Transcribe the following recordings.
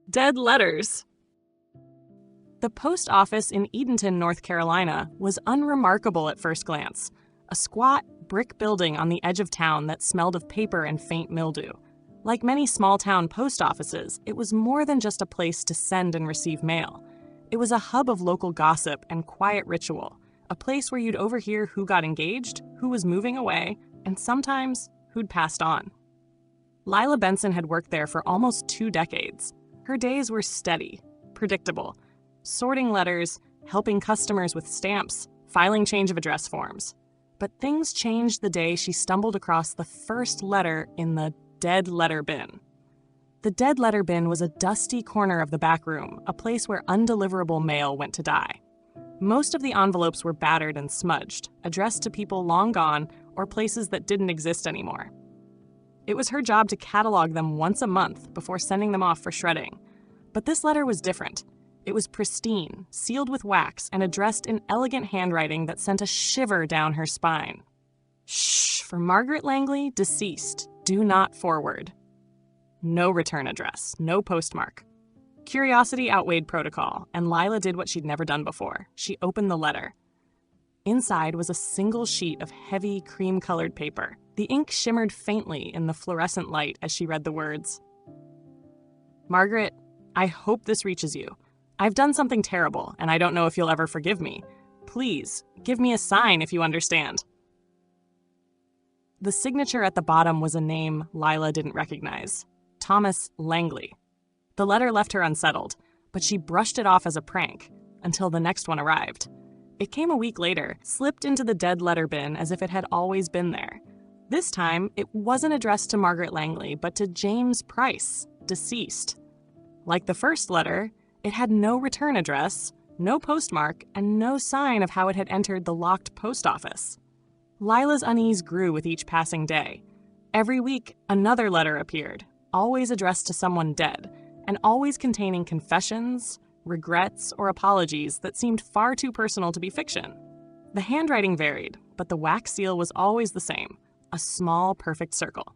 Dead letters. The post office in Edenton, North Carolina, was unremarkable at first glance. A squat, brick building on the edge of town that smelled of paper and faint mildew. Like many small-town post offices, it was more than just a place to send and receive mail. It was a hub of local gossip and quiet ritual, a place where you'd overhear who got engaged, who was moving away, and sometimes who'd passed on. Lila Benson had worked there for almost 2 decades. Her days were steady, predictable, sorting letters, helping customers with stamps, filing change of address forms. But things changed the day she stumbled across the first letter in the dead letter bin. The dead letter bin was a dusty corner of the back room, a place where undeliverable mail went to die. Most of the envelopes were battered and smudged, addressed to people long gone or places that didn't exist anymore. It was her job to catalog them once a month before sending them off for shredding. But this letter was different. It was pristine, sealed with wax, and addressed in elegant handwriting that sent a shiver down her spine. Shh, for Margaret Langley, deceased. Do not forward. No return address, no postmark. Curiosity outweighed protocol, and Lila did what she'd never done before. She opened the letter. Inside was a single sheet of heavy, cream-colored paper. The ink shimmered faintly in the fluorescent light as she read the words. Margaret, I hope this reaches you. I've done something terrible, and I don't know if you'll ever forgive me. Please, give me a sign if you understand. The signature at the bottom was a name Lila didn't recognize. Thomas Langley. The letter left her unsettled, but she brushed it off as a prank until the next one arrived. It came a week later, slipped into the dead letter bin as if it had always been there. This time, it wasn't addressed to Margaret Langley, but to James Price, deceased. Like the first letter, it had no return address, no postmark, and no sign of how it had entered the locked post office. Lila's unease grew with each passing day. Every week, another letter appeared, always addressed to someone dead, and always containing confessions, regrets, or apologies that seemed far too personal to be fiction. The handwriting varied, but the wax seal was always the same, a small, perfect circle.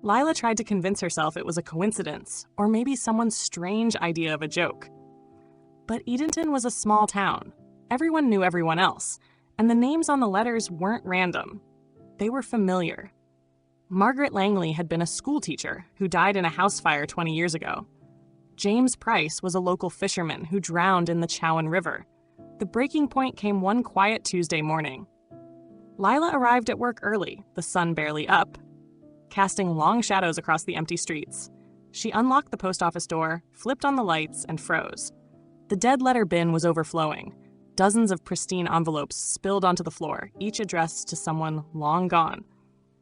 Lila tried to convince herself it was a coincidence, or maybe someone's strange idea of a joke. But Edenton was a small town. Everyone knew everyone else, and the names on the letters weren't random. They were familiar. Margaret Langley had been a schoolteacher who died in a house fire 20 years ago. James Price was a local fisherman who drowned in the Chowan River. The breaking point came one quiet Tuesday morning. Lila arrived at work early, the sun barely up, casting long shadows across the empty streets. She unlocked the post office door, flipped on the lights, and froze. The dead letter bin was overflowing. Dozens of pristine envelopes spilled onto the floor, each addressed to someone long gone.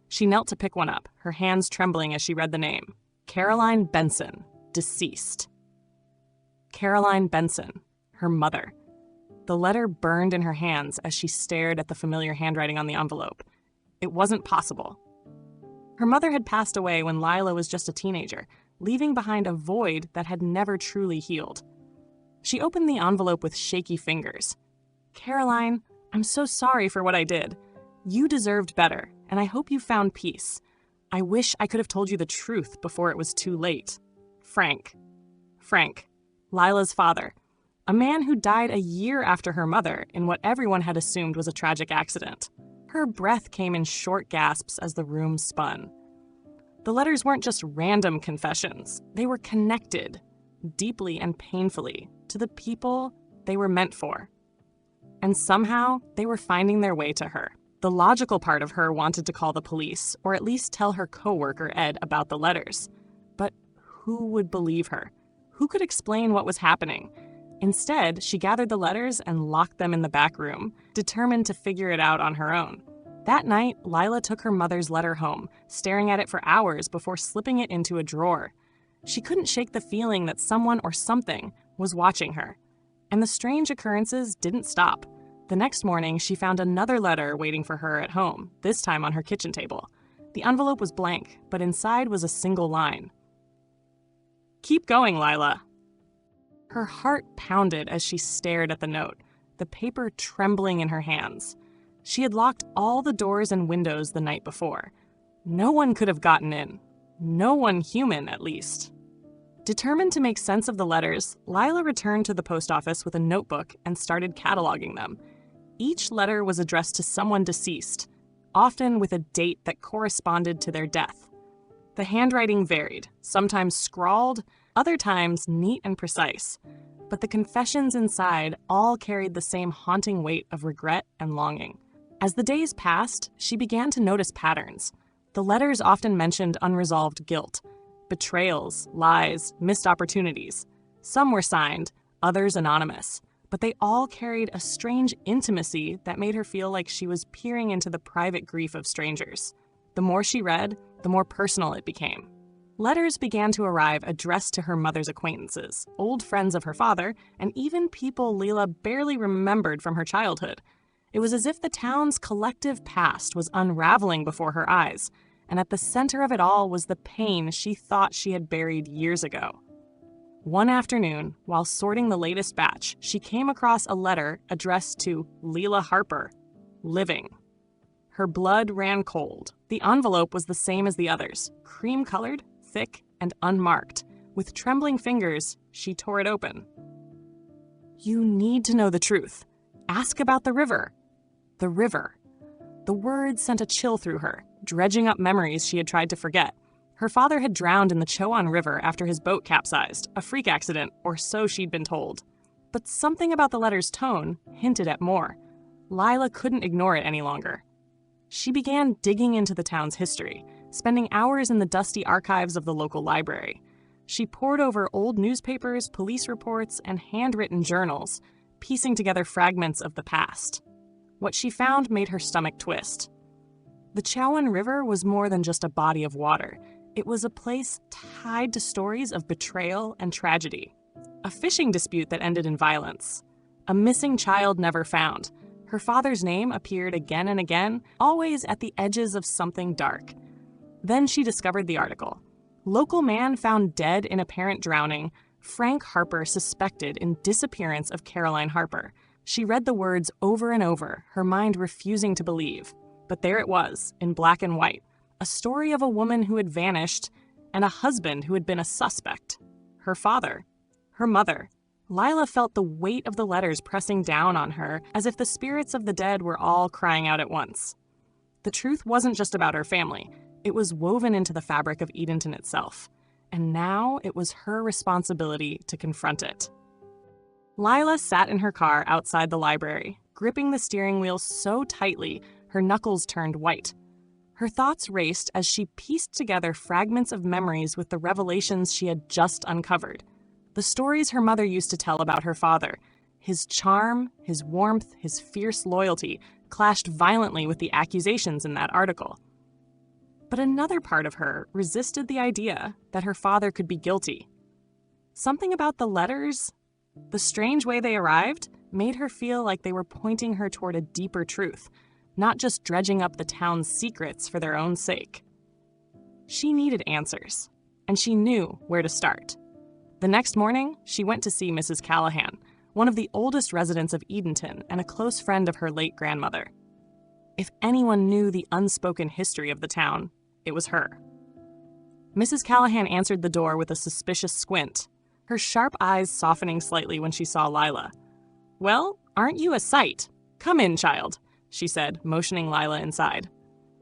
She knelt to pick one up, her hands trembling as she read the name. Caroline Benson, deceased. Caroline Benson, her mother. The letter burned in her hands as she stared at the familiar handwriting on the envelope. It wasn't possible. Her mother had passed away when Lila was just a teenager, leaving behind a void that had never truly healed. She opened the envelope with shaky fingers. Caroline, I'm so sorry for what I did. You deserved better, and I hope you found peace. I wish I could have told you the truth before it was too late. Frank. Frank, Lila's father. A man who died a year after her mother in what everyone had assumed was a tragic accident. Her breath came in short gasps as the room spun. The letters weren't just random confessions. They were connected, deeply and painfully, to the people they were meant for. And somehow, they were finding their way to her. The logical part of her wanted to call the police, or at least tell her coworker Ed about the letters. But who would believe her? Who could explain what was happening? Instead, she gathered the letters and locked them in the back room, determined to figure it out on her own. That night, Lila took her mother's letter home, staring at it for hours before slipping it into a drawer. She couldn't shake the feeling that someone or something was watching her. And the strange occurrences didn't stop. The next morning, she found another letter waiting for her at home, this time on her kitchen table. The envelope was blank, but inside was a single line. "Keep going, Lila." Her heart pounded as she stared at the note, the paper trembling in her hands. She had locked all the doors and windows the night before. No one could have gotten in. No one human, at least. Determined to make sense of the letters, Lila returned to the post office with a notebook and started cataloging them. Each letter was addressed to someone deceased, often with a date that corresponded to their death. The handwriting varied, sometimes scrawled, other times neat and precise, but the confessions inside all carried the same haunting weight of regret and longing. As the days passed, she began to notice patterns. The letters often mentioned unresolved guilt, betrayals, lies, missed opportunities. Some were signed, others anonymous, but they all carried a strange intimacy that made her feel like she was peering into the private grief of strangers. The more she read, the more personal it became. Letters began to arrive addressed to her mother's acquaintances, old friends of her father, and even people Lila barely remembered from her childhood. It was as if the town's collective past was unraveling before her eyes, and at the center of it all was the pain she thought she had buried years ago. One afternoon, while sorting the latest batch, she came across a letter addressed to Lila Harper, living. Her blood ran cold. The envelope was the same as the others, cream-colored, thick, and unmarked. With trembling fingers, she tore it open. "You need to know the truth. Ask about the river." The river. The words sent a chill through her, dredging up memories she had tried to forget. Her father had drowned in the Chowan River after his boat capsized, a freak accident, or so she'd been told. But something about the letter's tone hinted at more. Lila couldn't ignore it any longer. She began digging into the town's history, spending hours in the dusty archives of the local library. She pored over old newspapers, police reports, and handwritten journals, piecing together fragments of the past. What she found made her stomach twist. The Chowan River was more than just a body of water. It was a place tied to stories of betrayal and tragedy. A fishing dispute that ended in violence. A missing child never found. Her father's name appeared again and again, always at the edges of something dark. Then she discovered the article. Local man found dead in apparent drowning. Frank Harper suspected in disappearance of Caroline Harper. She read the words over and over, her mind refusing to believe. But there it was, in black and white. A story of a woman who had vanished and a husband who had been a suspect. Her father. Her mother. Lila felt the weight of the letters pressing down on her, as if the spirits of the dead were all crying out at once. The truth wasn't just about her family. It was woven into the fabric of Edenton itself. And now it was her responsibility to confront it. Lila sat in her car outside the library, gripping the steering wheel so tightly her knuckles turned white. Her thoughts raced as she pieced together fragments of memories with the revelations she had just uncovered. The stories her mother used to tell about her father. His charm, his warmth, his fierce loyalty clashed violently with the accusations in that article. But another part of her resisted the idea that her father could be guilty. Something about the letters, the strange way they arrived, made her feel like they were pointing her toward a deeper truth, not just dredging up the town's secrets for their own sake. She needed answers, and she knew where to start. The next morning, she went to see Mrs. Callahan, one of the oldest residents of Edenton and a close friend of her late grandmother. If anyone knew the unspoken history of the town, it was her. Mrs. Callahan answered the door with a suspicious squint, her sharp eyes softening slightly when she saw Lila. "Well, aren't you a sight? Come in, child," she said, motioning Lila inside.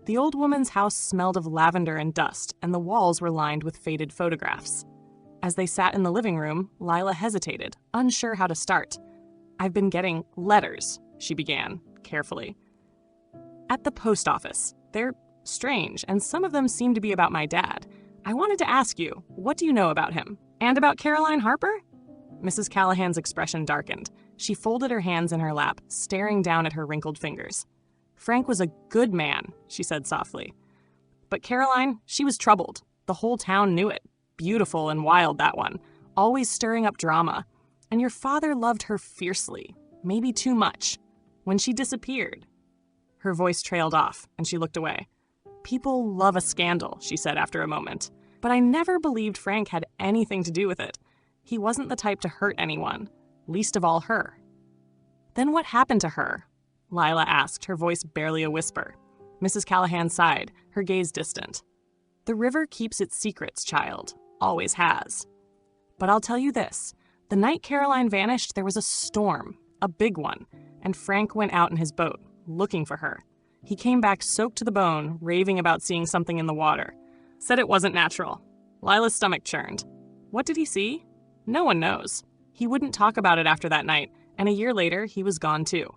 The old woman's house smelled of lavender and dust, and the walls were lined with faded photographs. As they sat in the living room, Lila hesitated, unsure how to start. "I've been getting letters," she began, carefully. "At the post office. They're strange, and some of them seem to be about my dad. I wanted to ask you, what do you know about him? And about Caroline Harper?" Mrs. Callahan's expression darkened. She folded her hands in her lap, staring down at her wrinkled fingers. "Frank was a good man," she said softly. "But Caroline, she was troubled. The whole town knew it. Beautiful and wild, that one. Always stirring up drama. And your father loved her fiercely. Maybe too much. When she disappeared." Her voice trailed off, and she looked away. "People love a scandal," she said after a moment. "But I never believed Frank had anything to do with it. He wasn't the type to hurt anyone, least of all her." "Then what happened to her?" Lila asked, her voice barely a whisper. Mrs. Callahan sighed, her gaze distant. "The river keeps its secrets, child. Always has." But I'll tell you this, the night Caroline vanished, there was a storm, a big one, and Frank went out in his boat, looking for her. He came back soaked to the bone, raving about seeing something in the water. Said it wasn't natural. Lila's stomach churned. What did he see? No one knows. He wouldn't talk about it after that night, and a year later, he was gone too.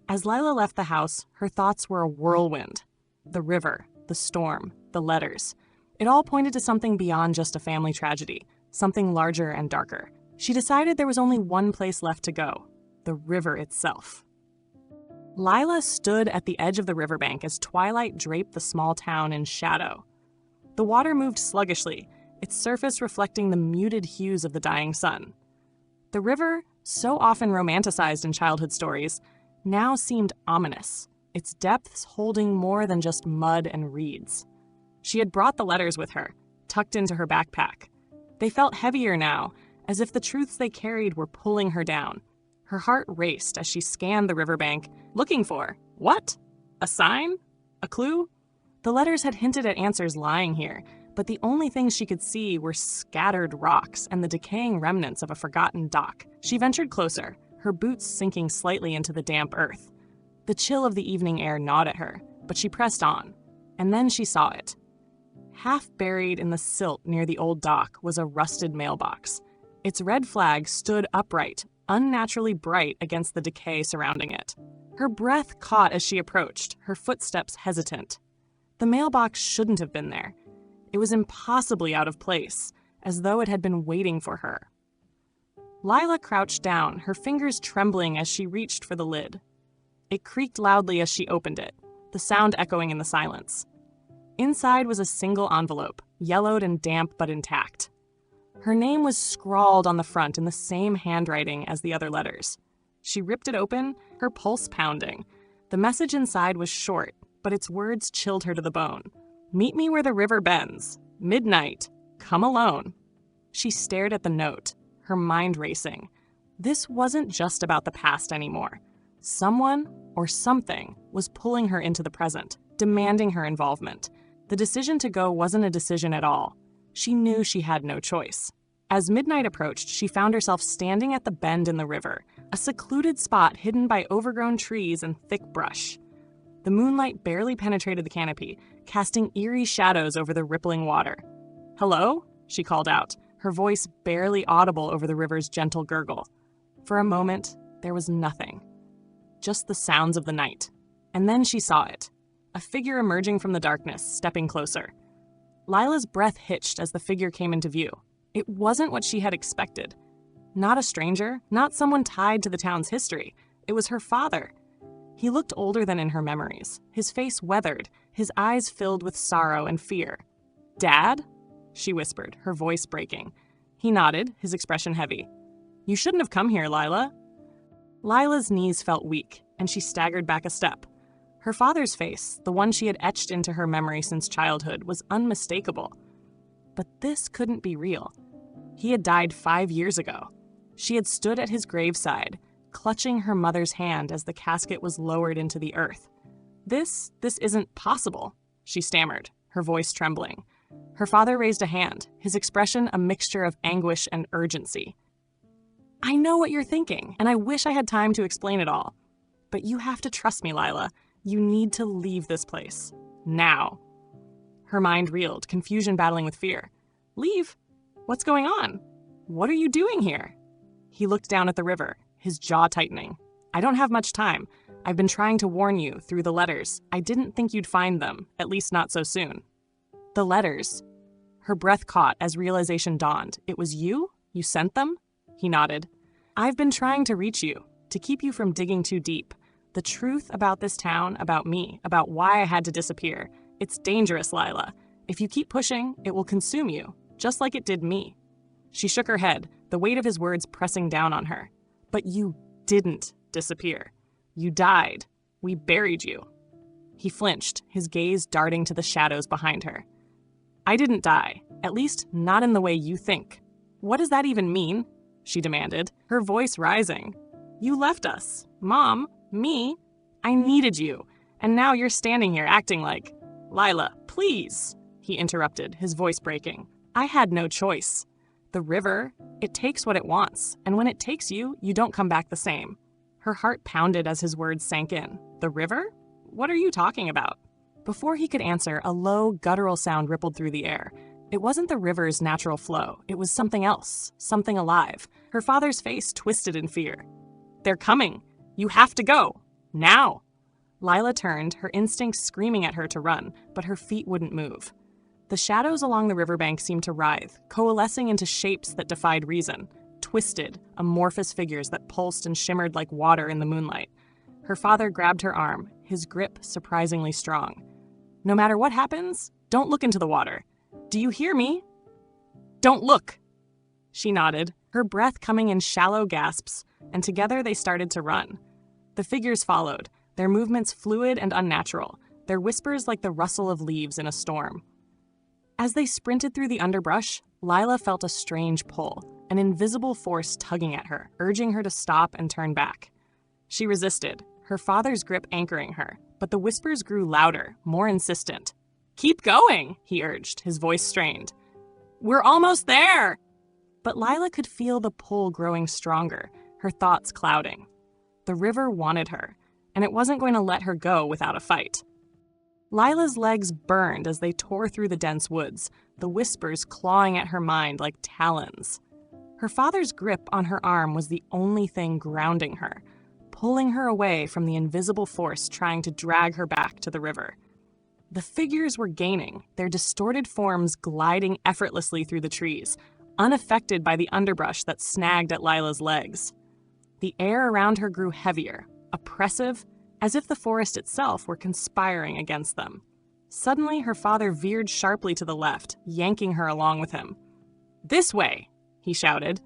As Lila left the house, her thoughts were a whirlwind. The river, the storm, the letters. It all pointed to something beyond just a family tragedy, something larger and darker. She decided there was only one place left to go, the river itself. Lila stood at the edge of the riverbank as twilight draped the small town in shadow. The water moved sluggishly, its surface reflecting the muted hues of the dying sun. The river, so often romanticized in childhood stories, now seemed ominous, its depths holding more than just mud and reeds. She had brought the letters with her, tucked into her backpack. They felt heavier now, as if the truths they carried were pulling her down. Her heart raced as she scanned the riverbank, looking for, what? A sign? A clue? The letters had hinted at answers lying here, but the only things she could see were scattered rocks and the decaying remnants of a forgotten dock. She ventured closer, her boots sinking slightly into the damp earth. The chill of the evening air gnawed at her, but she pressed on. And then she saw it. Half buried in the silt near the old dock was a rusted mailbox. Its red flag stood upright, unnaturally bright against the decay surrounding it. Her breath caught as she approached, her footsteps hesitant. The mailbox shouldn't have been there. It was impossibly out of place, as though it had been waiting for her. Lila crouched down, her fingers trembling as she reached for the lid. It creaked loudly as she opened it, the sound echoing in the silence. Inside was a single envelope, yellowed and damp but intact. Her name was scrawled on the front in the same handwriting as the other letters. She ripped it open, her pulse pounding. The message inside was short, but its words chilled her to the bone. Meet me where the river bends. Midnight. Come alone. She stared at the note, her mind racing. This wasn't just about the past anymore. Someone or something was pulling her into the present, demanding her involvement. The decision to go wasn't a decision at all. She knew she had no choice. As midnight approached, she found herself standing at the bend in the river, a secluded spot hidden by overgrown trees and thick brush. The moonlight barely penetrated the canopy, casting eerie shadows over the rippling water. "Hello?" she called out, her voice barely audible over the river's gentle gurgle. For a moment, there was nothing. Just the sounds of the night. And then she saw it. A figure emerging from the darkness, stepping closer. Lila's breath hitched as the figure came into view. It wasn't what she had expected. Not a stranger, not someone tied to the town's history. It was her father. He looked older than in her memories, his face weathered, his eyes filled with sorrow and fear. "Dad?" she whispered, her voice breaking. He nodded, his expression heavy. "You shouldn't have come here, Lila." Lila's knees felt weak, and she staggered back a step. Her father's face, the one she had etched into her memory since childhood, was unmistakable. But this couldn't be real. He had died 5 years ago. She had stood at his graveside, clutching her mother's hand as the casket was lowered into the earth. This isn't possible," she stammered, her voice trembling. Her father raised a hand, his expression a mixture of anguish and urgency. "I know what you're thinking, and I wish I had time to explain it all. But you have to trust me, Lila. You need to leave this place. Now." Her mind reeled, confusion battling with fear. "Leave? What's going on? What are you doing here?" He looked down at the river, his jaw tightening. "I don't have much time. I've been trying to warn you through the letters. I didn't think you'd find them, at least not so soon." "The letters?" Her breath caught as realization dawned. "It was you? You sent them?" He nodded. "I've been trying to reach you, to keep you from digging too deep. The truth about this town, about me, about why I had to disappear. It's dangerous, Lila. If you keep pushing, it will consume you, just like it did me." She shook her head, the weight of his words pressing down on her. "But you didn't disappear. You died. We buried you." He flinched, his gaze darting to the shadows behind her. "I didn't die, at least not in the way you think." "What does that even mean?" she demanded, her voice rising. "You left us. Mom, me. I needed you, and now you're standing here acting like—" "Lila, please," he interrupted, his voice breaking. "I had no choice. The river, it takes what it wants, and when it takes you, you don't come back the same. Her heart pounded as his words sank in. The river? What are you talking about? Before he could answer, a low, guttural sound rippled through the air. It wasn't the river's natural flow. It was something else, something alive. Her father's face twisted in fear. They're coming. You have to go. Now. Lila turned, her instincts screaming at her to run, but her feet wouldn't move. The shadows along the riverbank seemed to writhe, coalescing into shapes that defied reason. Twisted, amorphous figures that pulsed and shimmered like water in the moonlight. Her father grabbed her arm, his grip surprisingly strong. No matter what happens, don't look into the water. Do you hear me? Don't look! She nodded, her breath coming in shallow gasps, and together they started to run. The figures followed, their movements fluid and unnatural, their whispers like the rustle of leaves in a storm. As they sprinted through the underbrush, Lila felt a strange pull, an invisible force tugging at her, urging her to stop and turn back. She resisted, her father's grip anchoring her, but the whispers grew louder, more insistent. Keep going, he urged, his voice strained. We're almost there! But Lila could feel the pull growing stronger, her thoughts clouding. The river wanted her, and it wasn't going to let her go without a fight. Lila's legs burned as they tore through the dense woods, the whispers clawing at her mind like talons. Her father's grip on her arm was the only thing grounding her, pulling her away from the invisible force trying to drag her back to the river. The figures were gaining, their distorted forms gliding effortlessly through the trees, unaffected by the underbrush that snagged at Lila's legs. The air around her grew heavier, oppressive, as if the forest itself were conspiring against them. Suddenly, her father veered sharply to the left, yanking her along with him. This way, he shouted,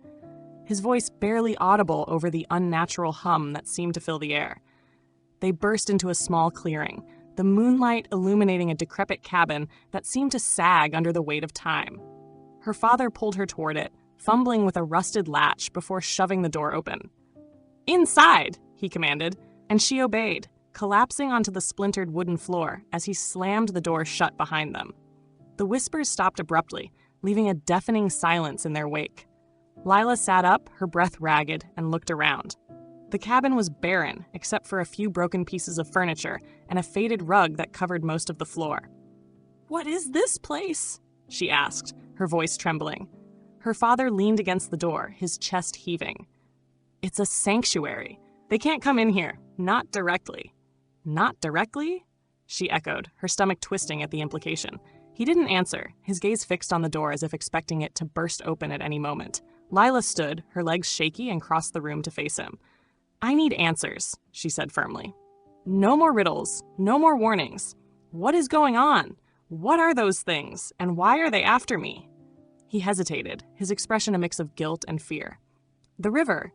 his voice barely audible over the unnatural hum that seemed to fill the air. They burst into a small clearing, the moonlight illuminating a decrepit cabin that seemed to sag under the weight of time. Her father pulled her toward it, fumbling with a rusted latch before shoving the door open. Inside, he commanded, and she obeyed, collapsing onto the splintered wooden floor as he slammed the door shut behind them. The whispers stopped abruptly, leaving a deafening silence in their wake. Lila sat up, her breath ragged, and looked around. The cabin was barren, except for a few broken pieces of furniture and a faded rug that covered most of the floor. "What is this place?" she asked, her voice trembling. Her father leaned against the door, his chest heaving. "It's a sanctuary. They can't come in here. Not directly." "Not directly?" she echoed, her stomach twisting at the implication. He didn't answer, his gaze fixed on the door as if expecting it to burst open at any moment. Lila stood, her legs shaky, and crossed the room to face him. "I need answers," she said firmly. "No more riddles, no more warnings. What is going on? What are those things, and why are they after me?" He hesitated, his expression a mix of guilt and fear. "The river.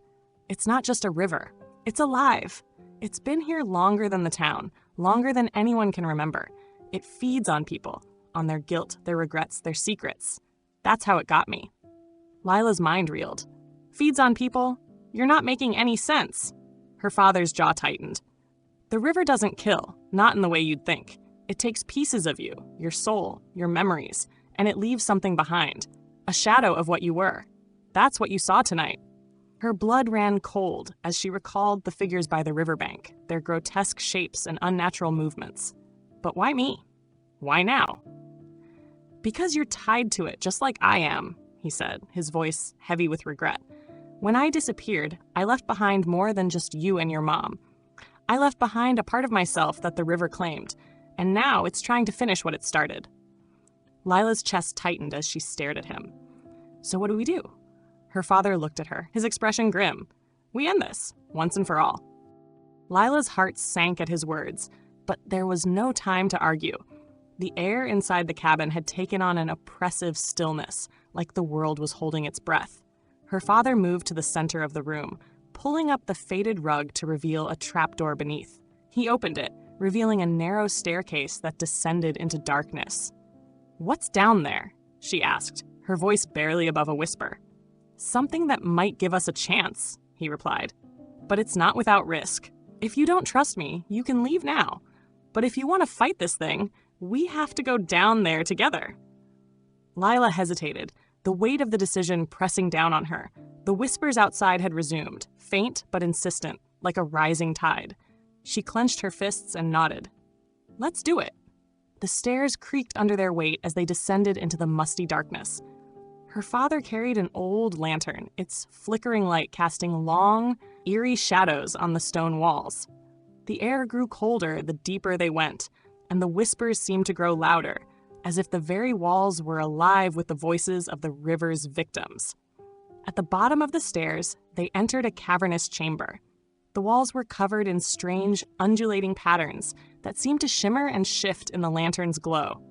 It's not just a river. It's alive. It's been here longer than the town, longer than anyone can remember. It feeds on people, on their guilt, their regrets, their secrets. That's how it got me." Lila's mind reeled. "Feeds on people? You're not making any sense." Her father's jaw tightened. "The river doesn't kill, not in the way you'd think. It takes pieces of you, your soul, your memories, and it leaves something behind, a shadow of what you were. That's what you saw tonight." Her blood ran cold as she recalled the figures by the riverbank, their grotesque shapes and unnatural movements. But why me? Why now? "Because you're tied to it, just like I am," he said, his voice heavy with regret. "When I disappeared, I left behind more than just you and your mom. I left behind a part of myself that the river claimed, and now it's trying to finish what it started." Lila's chest tightened as she stared at him. "So what do we do?" Her father looked at her, his expression grim. "We end this, once and for all." Lila's heart sank at his words, but there was no time to argue. The air inside the cabin had taken on an oppressive stillness, like the world was holding its breath. Her father moved to the center of the room, pulling up the faded rug to reveal a trapdoor beneath. He opened it, revealing a narrow staircase that descended into darkness. "What's down there?" she asked, her voice barely above a whisper. "Something that might give us a chance," he replied. "But it's not without risk. If you don't trust me, you can leave now. But if you want to fight this thing, we have to go down there together." Lila hesitated, the weight of the decision pressing down on her. The whispers outside had resumed, faint but insistent, like a rising tide. She clenched her fists and nodded. Let's do it. The stairs creaked under their weight as they descended into the musty darkness. Her father carried an old lantern, its flickering light casting long, eerie shadows on the stone walls. The air grew colder the deeper they went, and the whispers seemed to grow louder, as if the very walls were alive with the voices of the river's victims. At the bottom of the stairs, they entered a cavernous chamber. The walls were covered in strange, undulating patterns that seemed to shimmer and shift in the lantern's glow.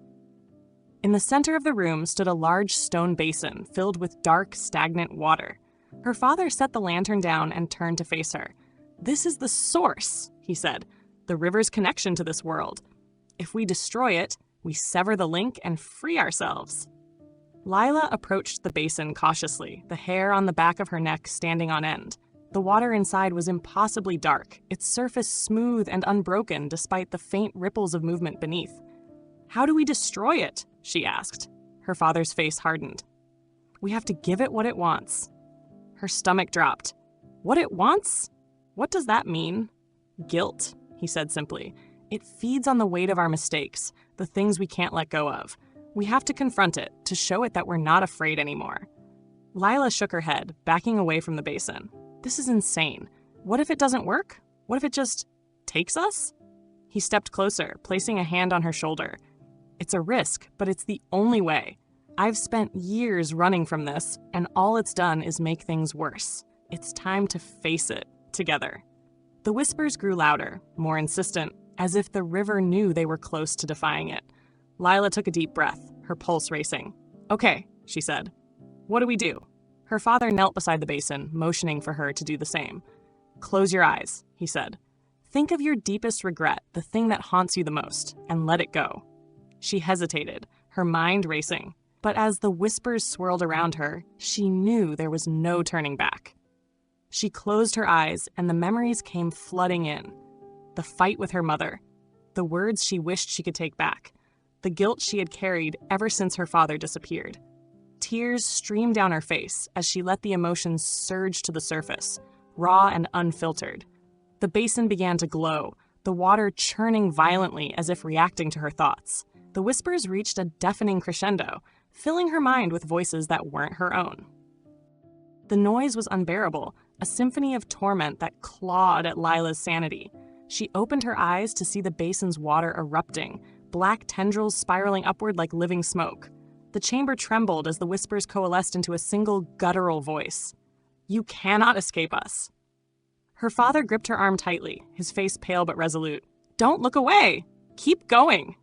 In the center of the room stood a large stone basin filled with dark, stagnant water. Her father set the lantern down and turned to face her. "This is the source," he said, "the river's connection to this world. If we destroy it, we sever the link and free ourselves." Lila approached the basin cautiously, the hair on the back of her neck standing on end. The water inside was impossibly dark, its surface smooth and unbroken despite the faint ripples of movement beneath. "How do we destroy it?" she asked. Her father's face hardened. "We have to give it what it wants." Her stomach dropped. "What it wants? What does that mean?" "Guilt," he said simply. "It feeds on the weight of our mistakes, the things we can't let go of. We have to confront it, to show it that we're not afraid anymore." Lila shook her head, backing away from the basin. "This is insane. What if it doesn't work? What if it just takes us?" He stepped closer, placing a hand on her shoulder. "It's a risk, but it's the only way. I've spent years running from this, and all it's done is make things worse. It's time to face it, together." The whispers grew louder, more insistent, as if the river knew they were close to defying it. Lila took a deep breath, her pulse racing. "Okay," she said. "What do we do?" Her father knelt beside the basin, motioning for her to do the same. "Close your eyes," he said. "Think of your deepest regret, the thing that haunts you the most, and let it go." She hesitated, her mind racing. But as the whispers swirled around her, she knew there was no turning back. She closed her eyes, and the memories came flooding in. The fight with her mother, the words she wished she could take back, the guilt she had carried ever since her father disappeared. Tears streamed down her face as she let the emotions surge to the surface, raw and unfiltered. The basin began to glow, the water churning violently as if reacting to her thoughts. The whispers reached a deafening crescendo, filling her mind with voices that weren't her own. The noise was unbearable, a symphony of torment that clawed at Lila's sanity. She opened her eyes to see the basin's water erupting, black tendrils spiraling upward like living smoke. The chamber trembled as the whispers coalesced into a single guttural voice. "You cannot escape us." Her father gripped her arm tightly, his face pale but resolute. "Don't look away! Keep going!"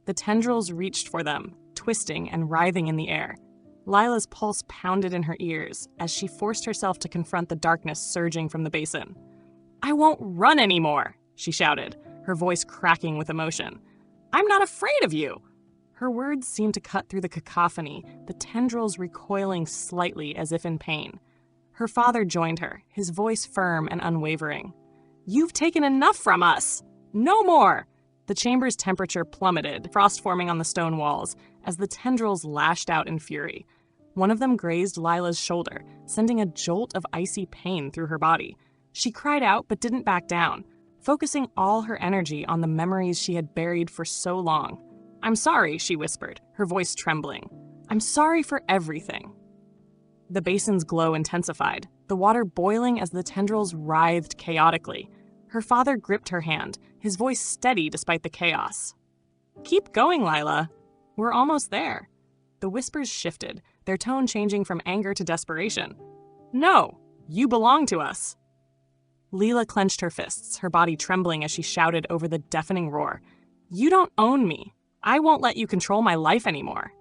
The tendrils reached for them, twisting and writhing in the air. Lila's pulse pounded in her ears as she forced herself to confront the darkness surging from the basin. "I won't run anymore," she shouted, her voice cracking with emotion. "I'm not afraid of you." Her words seemed to cut through the cacophony, the tendrils recoiling slightly as if in pain. Her father joined her, his voice firm and unwavering. "You've taken enough from us! No more!" The chamber's temperature plummeted, frost forming on the stone walls, as the tendrils lashed out in fury. One of them grazed Lila's shoulder, sending a jolt of icy pain through her body. She cried out but didn't back down, focusing all her energy on the memories she had buried for so long. "I'm sorry," she whispered, her voice trembling. "I'm sorry for everything." The basin's glow intensified, the water boiling as the tendrils writhed chaotically. Her father gripped her hand, his voice steady despite the chaos. "Keep going, Lila. We're almost there." The whispers shifted, their tone changing from anger to desperation. "No, you belong to us." Lila clenched her fists, her body trembling as she shouted over the deafening roar. "You don't own me. I won't let you control my life anymore."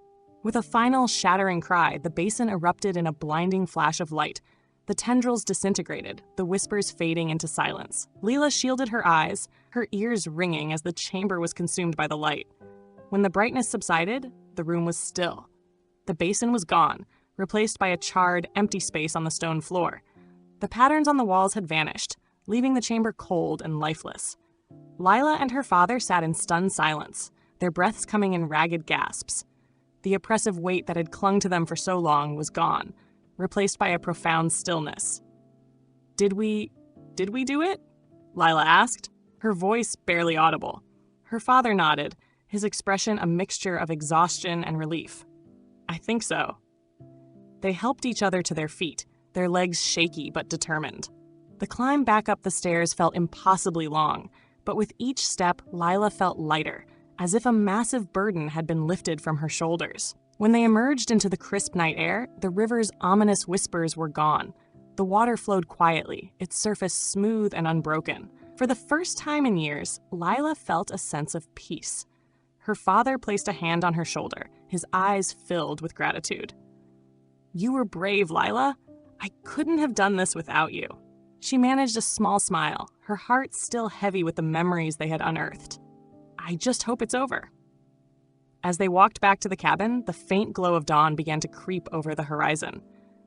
With a final shattering cry, the basin erupted in a blinding flash of light. The tendrils disintegrated, the whispers fading into silence. Lila shielded her eyes, her ears ringing as the chamber was consumed by the light. When the brightness subsided, the room was still. The basin was gone, replaced by a charred, empty space on the stone floor. The patterns on the walls had vanished, leaving the chamber cold and lifeless. Lila and her father sat in stunned silence, their breaths coming in ragged gasps. The oppressive weight that had clung to them for so long was gone, replaced by a profound stillness. Did we do it? Lila asked, her voice barely audible. Her father nodded, his expression a mixture of exhaustion and relief. I think so. They helped each other to their feet, their legs shaky but determined. The climb back up the stairs felt impossibly long, but with each step, Lila felt lighter, as if a massive burden had been lifted from her shoulders. When they emerged into the crisp night air, the river's ominous whispers were gone. The water flowed quietly, its surface smooth and unbroken. For the first time in years, Lila felt a sense of peace. Her father placed a hand on her shoulder, his eyes filled with gratitude. You were brave, Lila. I couldn't have done this without you. She managed a small smile, her heart still heavy with the memories they had unearthed. I just hope it's over. As they walked back to the cabin, the faint glow of dawn began to creep over the horizon.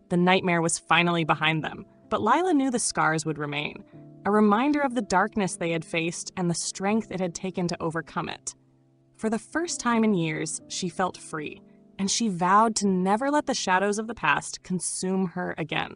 The nightmare was finally behind them, but Lila knew the scars would remain, a reminder of the darkness they had faced and the strength it had taken to overcome it. For the first time in years, she felt free, and she vowed to never let the shadows of the past consume her again.